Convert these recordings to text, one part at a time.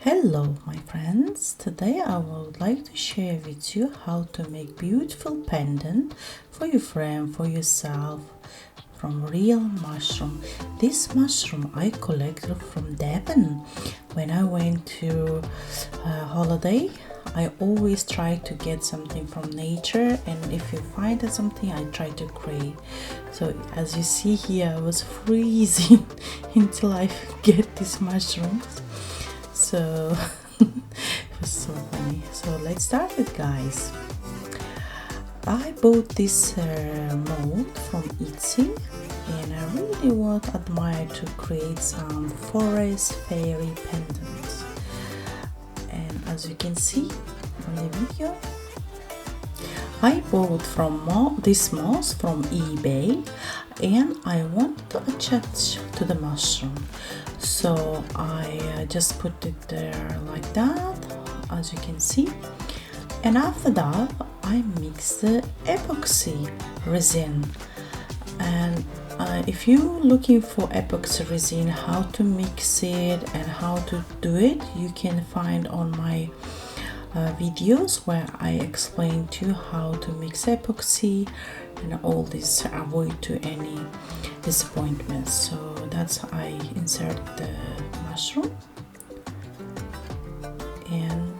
Hello my friends, today I would like to share with you how to make beautiful pendant for your friend, for yourself, from real mushroom. This mushroom I collected from Devon. When I went to a holiday, I always try to get something from nature, and if you find something I try to create. So as you see here, I was freezing until I get these mushrooms. So it was so funny. So let's start it, guys. I bought this mold from Etsy, and I really admire to create some forest fairy pendants. And as you can see on the video, I bought from this moss from eBay, and I want to attach to the mushroom. So I just put it there like that, as you can see. And after that, I mix the epoxy resin. And if you're looking for epoxy resin, how to mix it and how to do it, you can find on my videos where I explain to you how to mix epoxy and all this, avoid to any disappointments. So that's I insert the mushroom, and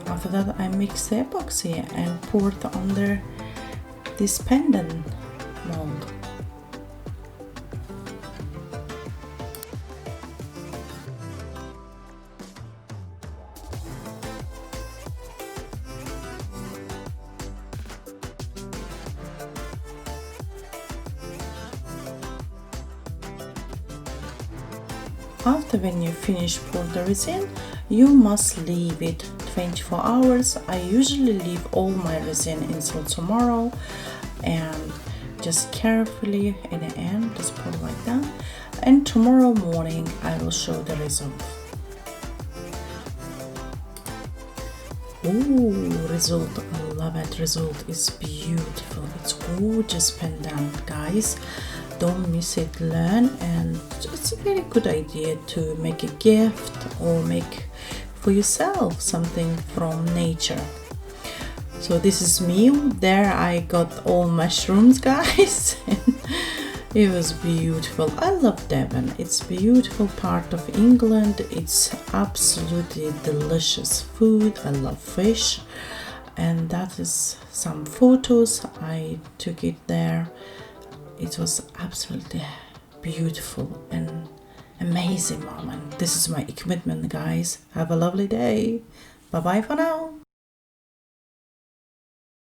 after that I mix the epoxy and pour it under this pendant mold. After when you finish pour the resin, you must leave it 24 hours. I usually leave all my resin until tomorrow, and just carefully in the end just pour like that, and tomorrow morning I will show the result. Oh, result, I love it. Result is beautiful. It's gorgeous pendant, guys. Don't miss it, learn, and it's a very good idea to make a gift or make for yourself something from nature. So this is me. There I got all mushrooms, guys. It was beautiful. I love Devon. It's a beautiful part of England. It's absolutely delicious food. I love fish, and that is some photos I took it there. It was absolutely beautiful and amazing moment. This is my commitment, guys. Have a lovely day. Bye bye for now.